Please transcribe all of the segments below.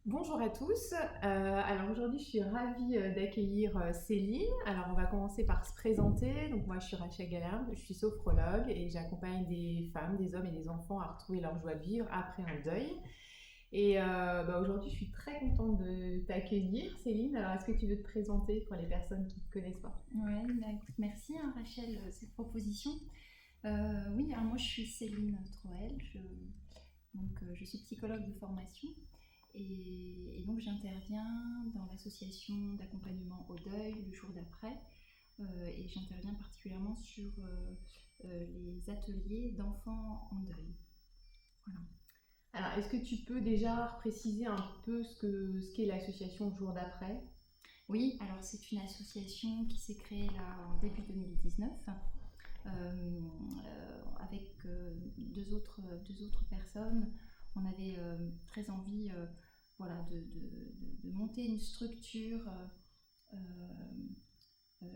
Bonjour à tous. Alors aujourd'hui, je suis ravie d'accueillir Céline. Alors on va commencer par se présenter. Donc moi, je suis Rachel Gallard, je suis sophrologue et j'accompagne des femmes, des hommes et des enfants à retrouver leur joie de vivre après un deuil. Et aujourd'hui, je suis très contente de t'accueillir, Céline. Alors est-ce que tu veux te présenter pour les personnes qui ne te connaissent pas? Ouais, bah, écoute, merci Rachel, cette proposition. Oui, alors moi je suis Céline Troel, je suis psychologue de formation et donc j'interviens dans l'association d'accompagnement au deuil le jour d'après et j'interviens particulièrement sur les ateliers d'enfants en deuil. Voilà. Alors est-ce que tu peux déjà préciser un peu ce qu'est l'association Jour d'après? Oui, alors c'est une association qui s'est créée là en début 2019 avec deux autres personnes. On avait très envie voilà, de monter euh,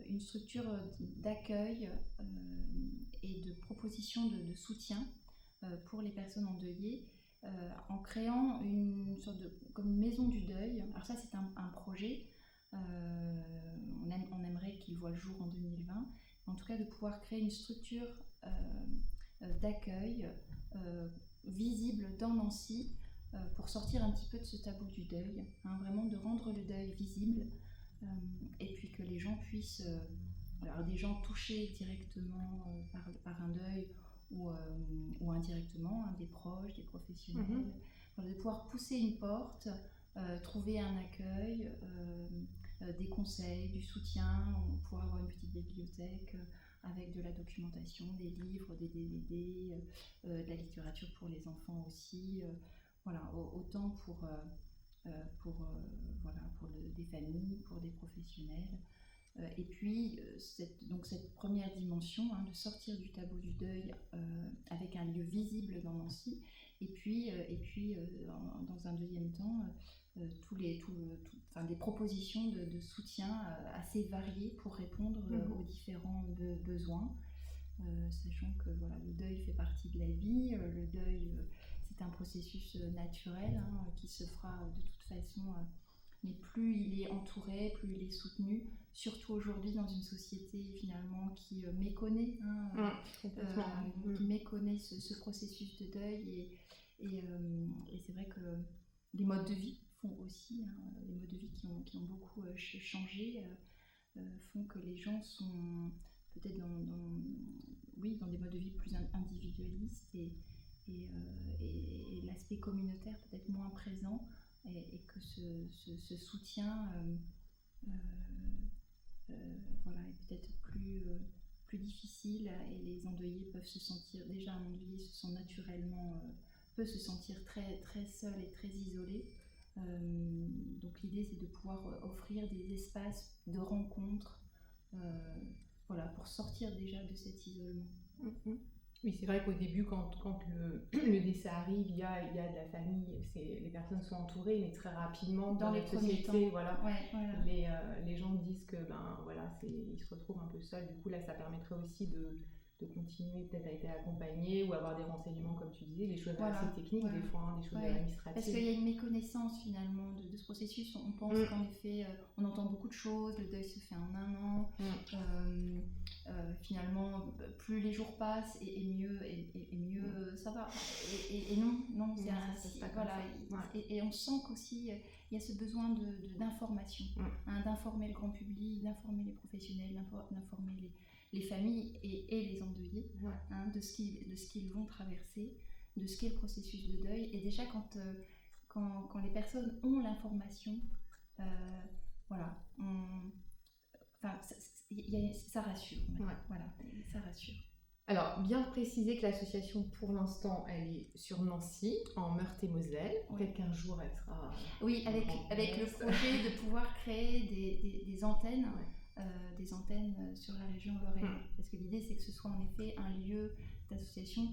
une structure d'accueil et de proposition de soutien pour les personnes endeuillées en créant une sorte de comme une maison du deuil. Alors ça c'est un projet. On aimerait qu'il voit le jour en 2020. En tout cas de pouvoir créer une structure d'accueil visible dans Nancy pour sortir un petit peu de ce tabou du deuil, hein, vraiment de rendre le deuil visible euh, et puis que les gens puissent, alors des gens touchés directement par un deuil ou indirectement, hein, des proches, des professionnels, de pouvoir pousser une porte, trouver un accueil, des conseils, du soutien, pouvoir avoir une petite bibliothèque avec de la documentation, des livres, des DVD, de la littérature pour les enfants aussi. Voilà, autant voilà, des familles, pour des professionnels. Et puis, cette première dimension, hein, de sortir du tabou du deuil avec un lieu visible dans Nancy, dans un deuxième temps, des propositions de soutien assez variées pour répondre aux différents besoins, sachant que voilà, le deuil fait partie de la vie, le deuil c'est un processus naturel hein, qui se fera de toute façon, mais plus il est entouré, plus il est soutenu, surtout aujourd'hui dans une société finalement qui méconnaît, hein, qui méconnaît ce processus de deuil et c'est vrai que les modes de vie font aussi, hein, les modes de vie qui ont beaucoup changé font que les gens sont peut-être oui, dans des modes de vie plus individualistes et l'aspect communautaire peut-être moins présent et que ce soutien voilà, est peut-être plus difficile et les endeuillés peuvent se sentir, déjà un endeuillé se sent naturellement, peut se sentir très, très seul et très isolé. Donc l'idée c'est de pouvoir offrir des espaces de rencontre voilà, pour sortir déjà de cet isolement. Oui, c'est vrai qu'au début, quand le décès arrive, il y a de la famille, les personnes sont entourées, mais très rapidement, Dans dans les notre premiers société, temps, voilà, ouais, voilà. les gens disent que ben, voilà, ils se retrouvent un peu seuls. Du coup, là, ça permettrait aussi de continuer peut-être à être accompagné ou avoir des renseignements, comme tu disais, des choses Voilà, assez techniques, voilà. des fois, hein, des choses Ouais. Parce qu'il administratives. y a une méconnaissance finalement de ce processus. On pense qu'en effet, on entend beaucoup de choses, le deuil se fait en un an. Finalement, plus les jours passent et mieux ça va. Et non, non, c'est voilà. Et on sent qu'aussi il y a ce besoin d'information, hein, d'informer le grand public, d'informer les professionnels, d'informer les familles et les endeuillés hein, de ce qu'ils vont traverser, de ce qu'est le processus de deuil. Et déjà, quand les personnes ont l'information, voilà, enfin, ça rassure. Voilà, ça rassure. Alors, bien préciser que l'association, pour l'instant, elle est sur Nancy, en Meurthe-et-Moselle. Peut-être qu'un jour, elle sera. Oui, avec le projet de pouvoir créer des antennes. Des antennes sur la région Lorraine. Parce que l'idée, c'est que ce soit en effet un lieu d'association,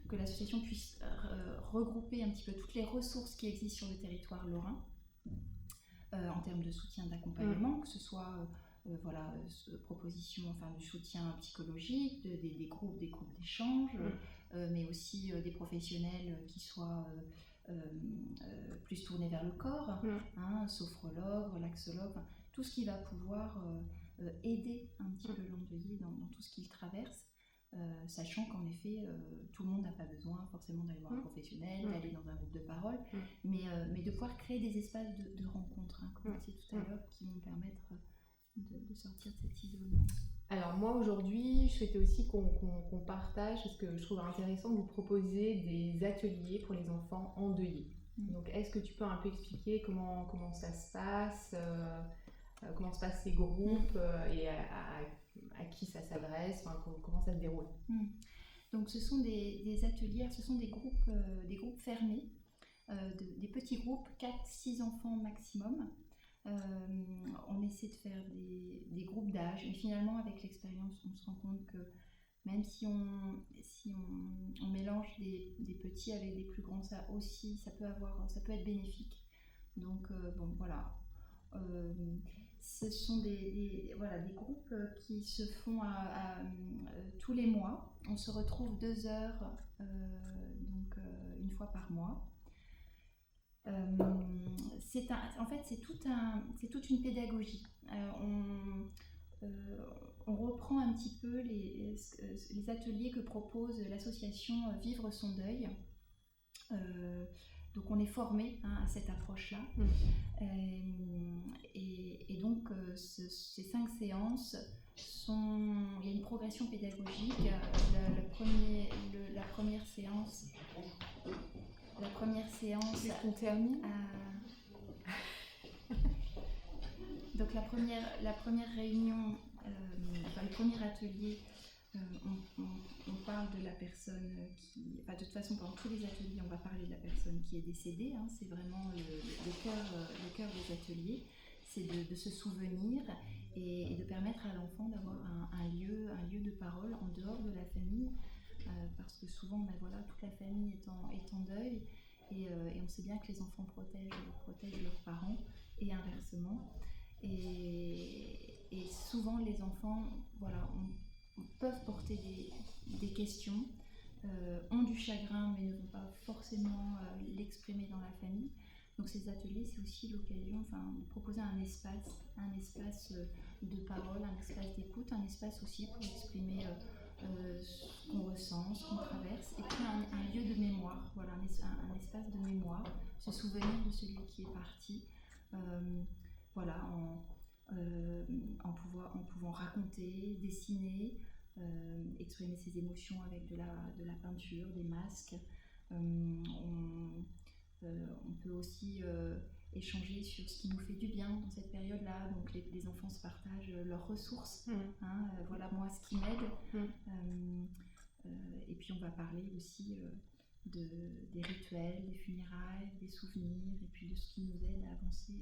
que l'association puisse regrouper un petit peu toutes les ressources qui existent sur le territoire lorrain en termes de soutien, d'accompagnement, que ce soit voilà, proposition, enfin du soutien psychologique, des groupes d'échange, mais aussi des professionnels qui soient plus tournée vers le corps, sophrologue, relaxologue, tout ce qui va pouvoir aider un petit peu l'endeuillé dans tout ce qu'il traverse, sachant qu'en effet, tout le monde n'a pas besoin forcément d'aller voir un professionnel, d'aller dans un groupe de parole, mais de pouvoir créer des espaces de rencontre, comme je disais tout à l'heure, qui vont permettre de sortir de cet isolement. Alors moi aujourd'hui, je souhaitais aussi qu'on partage, parce que je trouve intéressant de vous proposer des ateliers pour les enfants endeuillés. Donc est-ce que tu peux un peu expliquer comment ça se passe, comment se passent ces groupes et à qui ça s'adresse, comment ça se déroule? Donc ce sont des ateliers, ce sont des groupes fermés, des petits groupes, 4-6 enfants maximum. On essaie de faire des groupes d'âge, mais finalement avec l'expérience on se rend compte que même si on mélange des petits avec des plus grands, ça peut être bénéfique. Donc bon voilà, ce sont des groupes qui se font tous les mois. On se retrouve 2 heures, donc une fois par mois. En fait, c'est toute une pédagogie. On reprend un petit peu les ateliers que propose l'association Vivre son deuil. Donc on est formé à cette approche-là. Et donc ces 5 séances il y a une progression pédagogique. La première séance. On termine. Donc la première réunion, le premier atelier, on parle de la personne de toute façon pendant tous les ateliers on va parler de la personne qui est décédée, c'est vraiment le cœur des ateliers, c'est de se souvenir et de permettre à l'enfant d'avoir un lieu de parole en dehors de la famille, parce que souvent toute la famille est en deuil et on sait bien que les enfants protègent leurs parents et inversement. Et souvent les enfants peuvent porter des questions, ont du chagrin mais ne vont pas forcément l'exprimer dans la famille. Donc ces ateliers, c'est aussi l'occasion de proposer un espace de parole, un espace d'écoute, un espace aussi pour exprimer ce qu'on ressent, ce qu'on traverse, et puis un lieu de mémoire, un espace de mémoire, se souvenir de celui qui est parti, en pouvant raconter, dessiner, exprimer ses émotions avec de la peinture, des masques. On peut aussi échanger sur ce qui nous fait du bien dans cette période-là. Donc les enfants se partagent leurs ressources. Voilà moi ce qui m'aide. Et puis on va parler aussi des rituels, des funérailles, des souvenirs, et puis de ce qui nous aide à avancer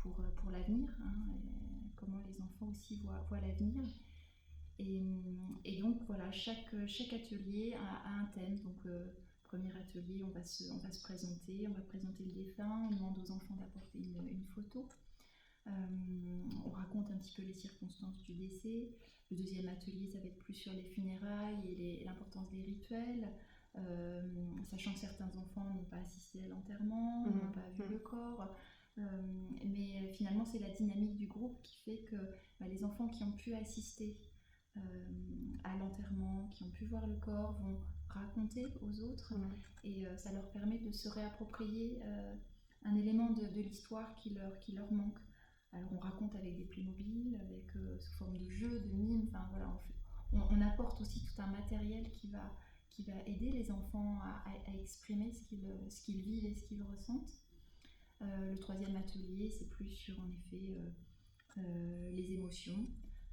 pour l'avenir, comment les enfants aussi voient l'avenir. Et donc voilà, chaque atelier a un thème. Donc premier atelier, on va se présenter, on va présenter le défunt, on demande aux enfants d'apporter une photo. On raconte un petit peu les circonstances du décès. Le deuxième atelier, ça va être plus sur les funérailles et l'importance des rituels, sachant que certains enfants n'ont pas assisté à l'enterrement, n'ont pas vu le corps. Mais finalement, c'est la dynamique du groupe qui fait que les enfants qui ont pu assister à l'enterrement, qui ont pu voir le corps, vont raconter aux autres, et ça leur permet de se réapproprier un élément de l'histoire qui leur manque. Alors on raconte avec des Playmobil, sous forme de jeux, de mimes, on apporte aussi tout un matériel qui va aider les enfants à exprimer ce qu'ils vivent et ce qu'ils ressentent. Le troisième atelier, c'est plus sur en effet les émotions.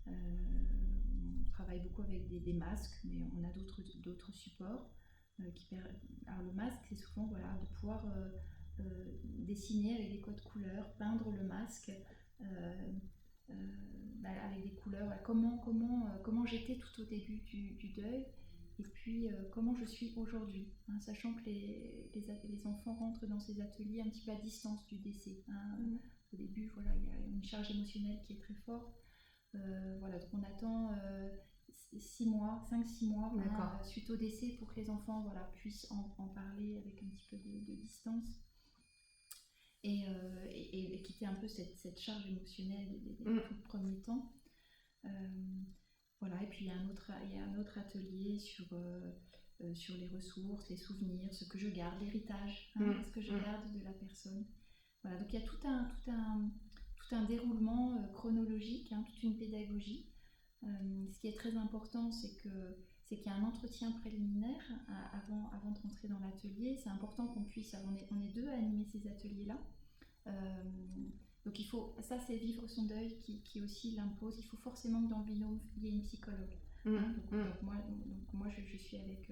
On travaille beaucoup avec des masques, mais on a d'autres supports. Alors le masque, c'est souvent de pouvoir dessiner avec des codes couleurs, peindre le masque avec des couleurs. Comment j'étais tout au début du deuil, et puis comment je suis aujourd'hui, sachant que les enfants rentrent dans ces ateliers un petit peu à distance du décès. Au début, il y a une charge émotionnelle qui est très forte. Donc on attend 6 mois, 5-6 mois D'accord. suite au décès pour que les enfants puissent en parler avec un petit peu de distance et quitter un peu cette charge émotionnelle des tout premiers temps. Et puis il y a un autre atelier sur les ressources, les souvenirs, ce que je garde, l'héritage, ce que je garde de la personne. Voilà, donc il y a tout un déroulement chronologique, toute une pédagogie. Ce qui est très important, c'est qu'il y a un entretien préliminaire avant de rentrer dans l'atelier. C'est important qu'on puisse, on est deux à animer ces ateliers-là. Donc ça c'est vivre son deuil qui aussi l'impose. Il faut forcément que dans le binôme il y ait une psychologue. Donc moi je suis avec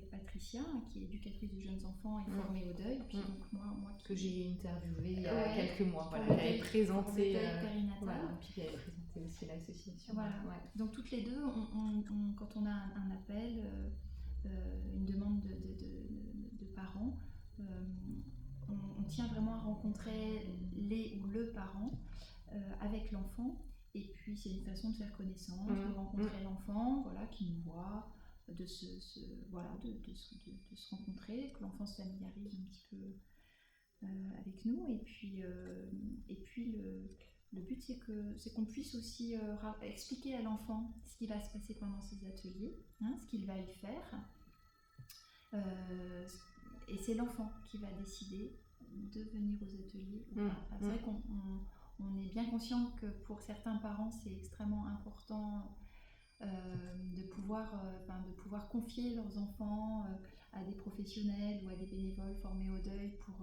Patricia, qui est éducatrice de jeunes enfants et formée au deuil. Puis donc moi que j'ai interviewé il y a quelques mois. Voilà, elle avait présenté périnatal. Puis elle avait présenté aussi l'association. Voilà. Donc toutes les deux, quand on a un appel, une demande de parents, on tient vraiment à rencontrer les ou le parent avec l'enfant. Et puis c'est une façon de faire connaissance, de rencontrer l'enfant, qui nous voit, de se rencontrer, que l'enfant se familiarise un petit peu avec nous. Et puis le but c'est qu'on puisse aussi expliquer à l'enfant ce qui va se passer pendant ces ateliers, ce qu'il va y faire. Et c'est l'enfant qui va décider de venir aux ateliers ou pas. C'est vrai qu'on est bien conscient que pour certains parents c'est extrêmement important de pouvoir confier leurs enfants à des professionnels ou à des bénévoles formés au deuil pour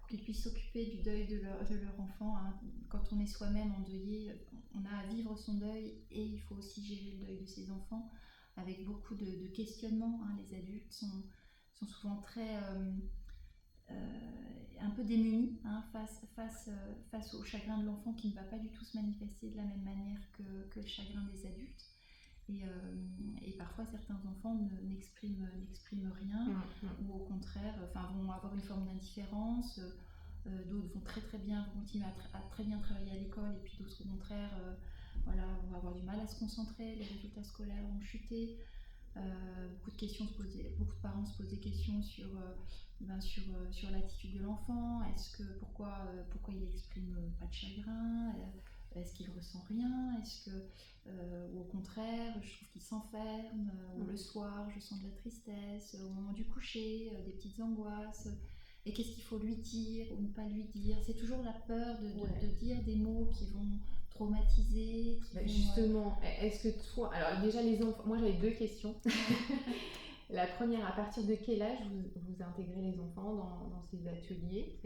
qu'ils puissent s'occuper du deuil de leur enfant. Quand on est soi-même endeuillé, on a à vivre son deuil et il faut aussi gérer le deuil de ses enfants avec beaucoup de questionnements. Les adultes sont souvent très un peu démunis face au chagrin de l'enfant qui ne va pas du tout se manifester de la même manière que le chagrin des adultes. Et parfois certains enfants n'expriment rien ou au contraire vont avoir une forme d'indifférence, d'autres vont vont continuer à très bien travailler à l'école et puis d'autres au contraire vont avoir du mal à se concentrer, les résultats scolaires vont chuter. Beaucoup de parents se posent des questions sur l'attitude de l'enfant. Pourquoi il n'exprime pas de chagrin, est-ce qu'il ressent rien, ou au contraire je trouve qu'il s'enferme, ou le soir je sens de la tristesse, au moment du coucher des petites angoisses, et qu'est-ce qu'il faut lui dire ou ne pas lui dire. C'est toujours la peur de dire des mots qui vont traumatiser. Justement, est-ce que toi, alors déjà les enfants, moi j'avais 2 questions. La première, à partir de quel âge vous intégrez les enfants dans ces ateliers?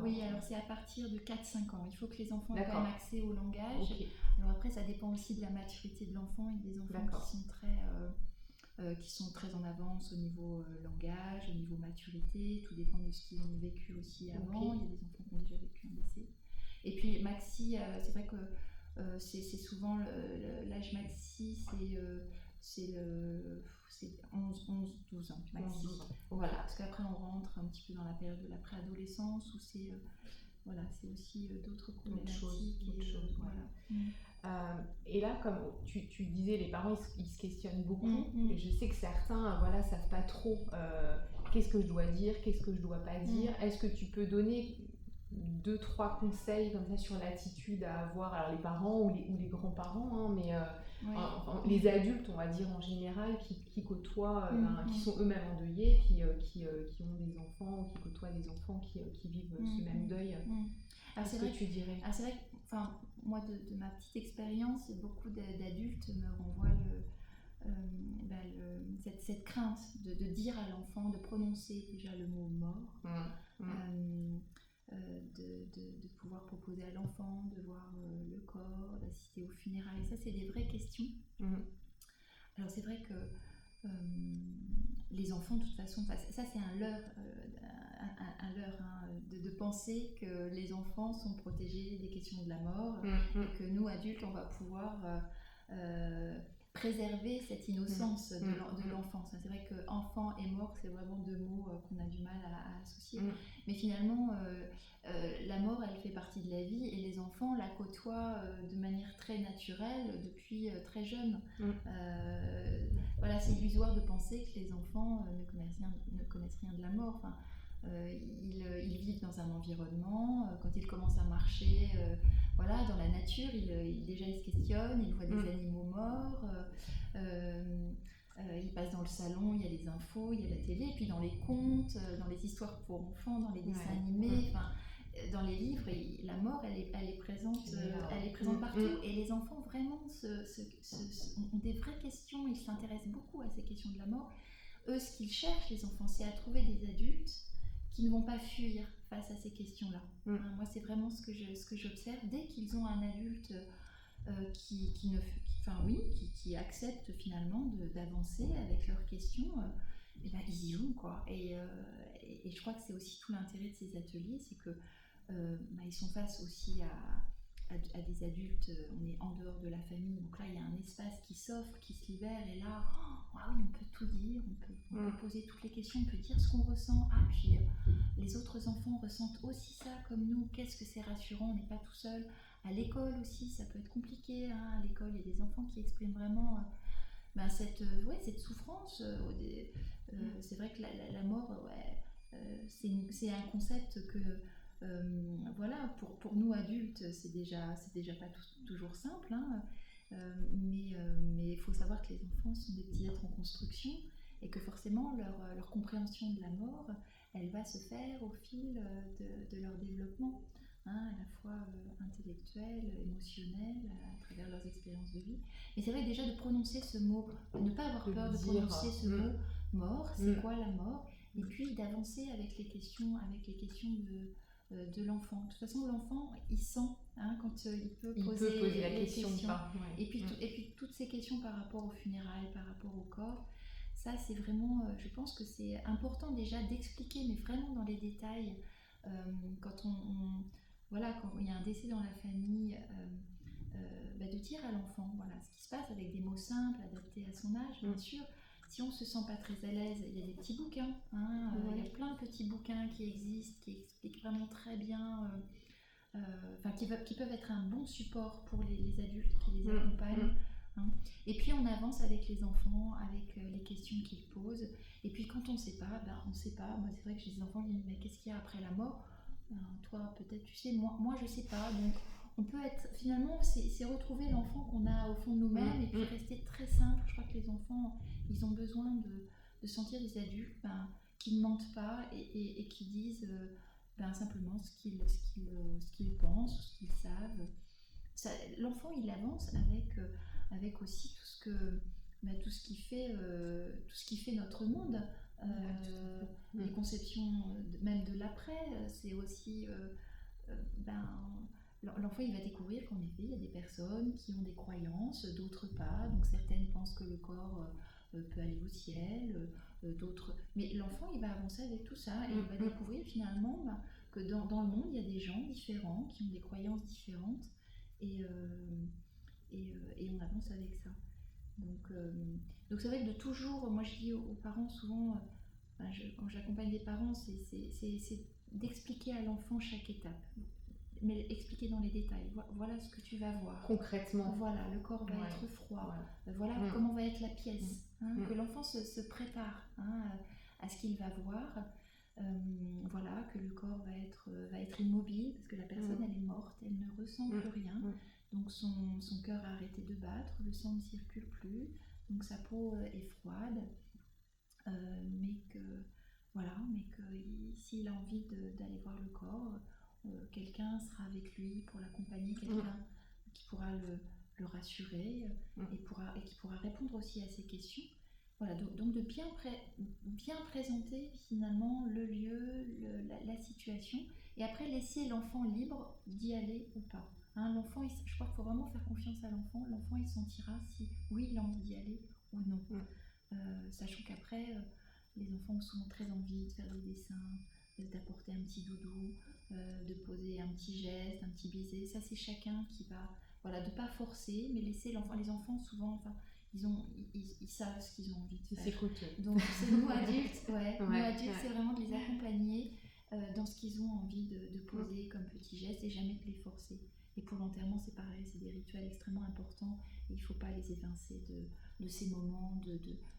Oui, alors c'est à partir de 4-5 ans. Il faut que les enfants aient quand même accès au langage. Okay. Alors après, ça dépend aussi de la maturité de l'enfant. Il y a des enfants qui sont très en avance au niveau langage, au niveau maturité. Tout dépend de ce qu'ils ont vécu aussi avant. Il y a des enfants qui ont déjà vécu un décès. Et puis Maxi, c'est vrai que c'est souvent l'âge Maxi, c'est 11-12 ans, Maxi. Voilà, parce qu'après on rentre un petit peu dans la période de la préadolescence où c'est aussi d'autres problématiques. Et là, comme tu disais, les parents ils se questionnent beaucoup. Et je sais que certains savent pas trop qu'est-ce que je dois dire, qu'est-ce que je dois pas dire. Est-ce que tu peux donner 2-3 conseils comme ça sur l'attitude à avoir, alors les parents ou les grands-parents, mais les adultes, on va dire en général, qui côtoient, qui sont eux-mêmes endeuillés, qui ont des enfants ou qui côtoient des enfants qui vivent ce même deuil. Qu'est-ce que tu dirais? C'est vrai que moi, de ma petite expérience, beaucoup d'adultes me renvoient cette crainte de dire à l'enfant, de prononcer déjà le mot mort. De pouvoir proposer à l'enfant de voir le corps, d'assister aux funérailles. Ça, c'est des vraies questions. Alors, c'est vrai que les enfants, de toute façon, ça, c'est un leurre de penser que les enfants sont protégés des questions de la mort et que nous, adultes, on va pouvoir préserver cette innocence de l'enfance. C'est vrai que enfant et mort, c'est vraiment 2 mots qu'on a du mal à associer. Mais finalement, la mort, elle fait partie de la vie et les enfants la côtoient de manière très naturelle depuis très jeune. Voilà, c'est illusoire de penser que les enfants ne connaissent rien de la mort. Enfin, ils vivent dans un environnement, quand ils commencent à marcher voilà, dans la nature, déjà ils se questionnent, ils voient des animaux morts, ils passent dans le salon, il y a les infos, il y a la télé, et puis dans les contes, dans les histoires pour enfants, dans les dessins animés, dans les livres, la mort, elle est présente, elle est présente partout. Et les enfants vraiment ont des vraies questions, ils s'intéressent beaucoup à ces questions de la mort. Eux, ce qu'ils cherchent, les enfants, c'est à trouver des adultes qui ne vont pas fuir face à ces questions-là. Moi, c'est vraiment ce que j'observe. Dès qu'ils ont un adulte qui accepte finalement d'avancer avec leurs questions, et ben, ils y vont, quoi. Et je crois que c'est aussi tout l'intérêt de ces ateliers, c'est que ils sont face aussi à des adultes, on est en dehors de la famille, donc là il y a un espace qui s'offre, qui se libère, et là on peut tout dire, on peut poser toutes les questions, on peut dire ce qu'on ressent. Puis les autres enfants ressentent aussi ça comme nous, qu'est-ce que c'est rassurant, on n'est pas tout seul. À l'école aussi, ça peut être compliqué, à l'école il y a des enfants qui expriment vraiment cette souffrance. C'est vrai que la mort, c'est un concept que voilà, pour nous adultes, c'est déjà pas toujours simple, mais il faut savoir que les enfants sont des petits êtres en construction et que forcément leur compréhension de la mort, elle va se faire au fil de leur développement, à la fois intellectuel, émotionnel, à travers leurs expériences de vie. Et c'est vrai déjà de prononcer ce mot, de ne pas avoir peur de prononcer ce mot mort, c'est quoi la mort, et puis d'avancer avec les questions de l'enfant. De toute façon, l'enfant, il sent quand il peut poser la question. Et puis toutes ces questions par rapport aux funérailles, par rapport au corps, ça c'est vraiment, je pense que c'est important déjà d'expliquer, mais vraiment dans les détails, quand quand il y a un décès dans la famille, de dire à l'enfant voilà, ce qui se passe avec des mots simples, adaptés à son âge, bien sûr. Si on ne se sent pas très à l'aise, il y a des petits bouquins. Il y a plein de petits bouquins qui existent, qui expliquent vraiment très bien, qui peuvent être un bon support pour les adultes qui les accompagnent. Et puis on avance avec les enfants, avec les questions qu'ils posent. Et puis quand on ne sait pas, on ne sait pas. Moi, c'est vrai que j'ai des enfants qui me disent mais qu'est-ce qu'il y a après la mort? Toi, peut-être tu sais, moi je ne sais pas. Donc on peut être, finalement, c'est retrouver l'enfant qu'on a au fond de nous-mêmes et puis rester très simple. Je crois que les enfants, ils ont besoin de sentir des adultes qui ne mentent pas et qui disent simplement ce qu'ils pensent, ce qu'ils savent. L'enfant, il avance avec aussi tout ce qui fait notre monde. Les conceptions même de l'après, c'est aussi l'enfant il va découvrir qu'en effet il y a des personnes qui ont des croyances, d'autres pas, donc certaines pensent que le corps peut aller au ciel, d'autres, mais l'enfant il va avancer avec tout ça et il va découvrir finalement que dans le monde il y a des gens différents qui ont des croyances différentes et on avance avec ça. Donc c'est vrai que de toujours, moi je dis aux parents souvent, quand j'accompagne des parents, c'est d'expliquer à l'enfant chaque étape, mais expliquer dans les détails. Voilà ce que tu vas voir. Concrètement. Voilà, le corps va être froid. Voilà comment va être la pièce. Que l'enfant se prépare à ce qu'il va voir. Voilà, que le corps va être immobile parce que la personne elle est morte, elle ne ressent plus rien. Donc son cœur a arrêté de battre, le sang ne circule plus, donc sa peau est froide. Mais que s'il a envie d'aller voir le corps, quelqu'un sera avec lui pour l'accompagner, quelqu'un qui pourra le rassurer et qui pourra répondre aussi à ses questions. Voilà, donc de bien présenter finalement le lieu, la situation, et après laisser l'enfant libre d'y aller ou pas. L'enfant, je crois qu'il faut vraiment faire confiance à l'enfant. L'enfant, il sentira si oui, il a envie d'y aller ou non. Sachant qu'après, les enfants ont souvent très envie de faire des dessins, d'apporter un petit doudou, de poser un petit geste, un petit baiser. Ça, c'est chacun qui va, voilà, de pas forcer, mais laisser l'enfant. Les enfants, souvent, ils savent ce qu'ils ont envie de faire. Ils s'écoutent. Donc, c'est nous adultes, nous adultes, c'est vraiment de les accompagner dans ce qu'ils ont envie de poser comme petits gestes et jamais de les forcer. Et pour l'enterrement, c'est pareil, c'est des rituels extrêmement importants et il ne faut pas les évincer de ces moments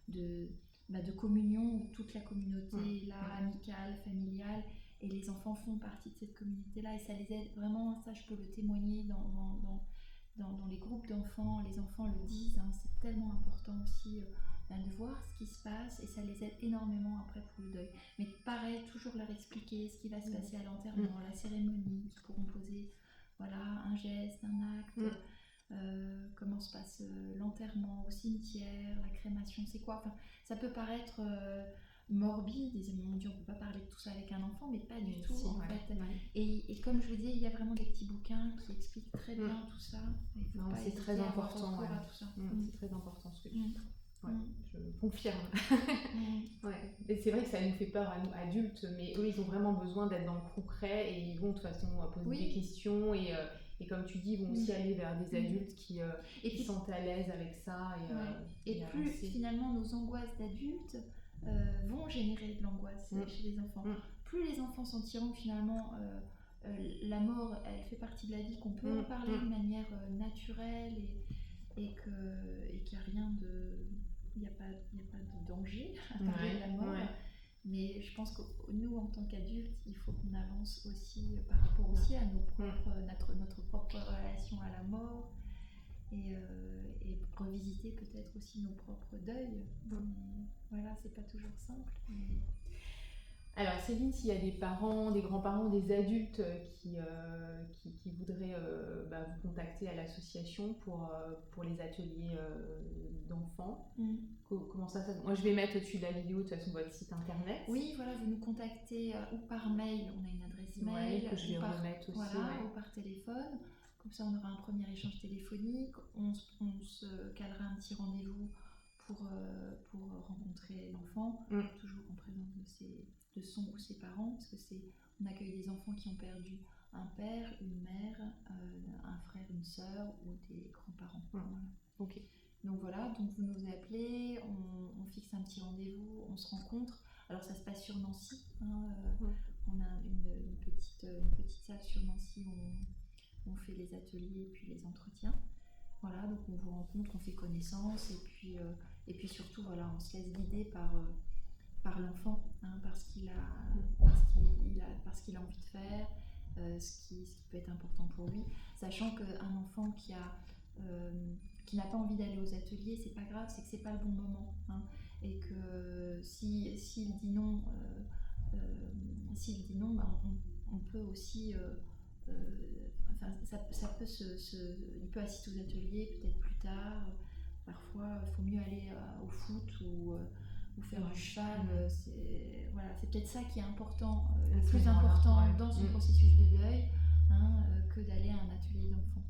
de communion où toute la communauté est là, amicale, familiale, et les enfants font partie de cette communauté-là et ça les aide vraiment, ça je peux le témoigner dans les groupes d'enfants, les enfants le disent, hein, c'est tellement important aussi de voir ce qui se passe et ça les aide énormément après pour le deuil. Mais pareil, toujours leur expliquer ce qui va se passer à l'enterrement, la cérémonie, ils pourront poser voilà, un geste, un acte, comment se passe l'enterrement au cimetière, la crémation, c'est quoi, enfin, ça peut paraître morbide, ils disent mon Dieu on peut pas parler de tout ça avec un enfant, mais pas du tout en fait. Et comme je le disais, il y a vraiment des petits bouquins qui expliquent très bien tout ça. C'est très important. C'est très important ce que tu dis. Je confirme. Et c'est vrai que ça nous fait peur à nous adultes, mais eux ils ont vraiment besoin d'être dans le concret et ils vont de toute façon poser des questions et comme tu dis, ils vont aussi aller vers des adultes qui se sentent à l'aise avec ça. Et plus finalement nos angoisses d'adultes vont générer de l'angoisse chez les enfants. Plus les enfants sentiront que finalement la mort, elle fait partie de la vie, qu'on peut en parler de manière naturelle et qu'il n'y a rien de... Il n'y a pas de danger à parler de la mort. Mais je pense que nous, en tant qu'adultes, il faut qu'on avance aussi par rapport aussi à notre propre relation à la mort et revisiter peut-être aussi nos propres deuils. Voilà, c'est pas toujours simple. Alors Céline, s'il y a des parents, des grands-parents, des adultes qui voudraient vous contacter à l'association pour les ateliers d'enfants, comment ça se passe? Moi je vais mettre au-dessus de la vidéo de toute façon votre site internet. Oui, voilà, vous nous contactez ou par mail, on a une adresse mail, que je vais remettre aussi. Voilà, ou par téléphone. Comme ça on aura un premier échange téléphonique, on se calera un petit rendez-vous pour rencontrer l'enfant, toujours en présence de son ou ses parents, parce que on accueille des enfants qui ont perdu un père, une mère, un frère, une sœur ou des grands-parents. Voilà. Donc voilà, donc vous nous appelez, on fixe un petit rendez-vous, on se rencontre. Alors ça se passe sur Nancy, on a une petite salle sur Nancy où on fait les ateliers et puis les entretiens. Voilà, donc on vous rencontre, on fait connaissance et puis surtout voilà, on se laisse guider par l'enfant, parce qu'il a envie de faire, ce qui peut être important pour lui, sachant qu'un enfant qui n'a pas envie d'aller aux ateliers, c'est pas grave, c'est que c'est pas le bon moment, et que s'il dit non, on peut aussi ça peut il peut assister aux ateliers peut-être plus tard. Parfois il faut mieux aller au foot ou faire du cheval. C'est peut-être ça qui est important, le plus important dans son processus de deuil, que d'aller à un atelier d'enfants.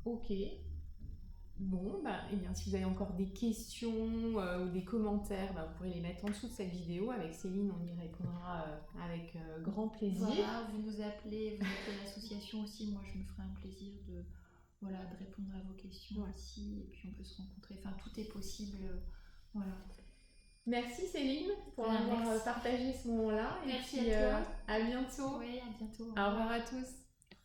Ok. Bon, eh bien, si vous avez encore des questions ou des commentaires, vous pourrez les mettre en dessous de cette vidéo. Avec Céline, on y répondra avec grand plaisir. Voilà, vous nous appelez l'association aussi. Moi, je me ferai un plaisir de répondre à vos questions aussi. Et puis, on peut se rencontrer. Enfin, tout est possible. Voilà. Merci Céline pour avoir partagé ce moment-là. Merci et puis, à toi. À bientôt. Oui, à bientôt. Au revoir à tous.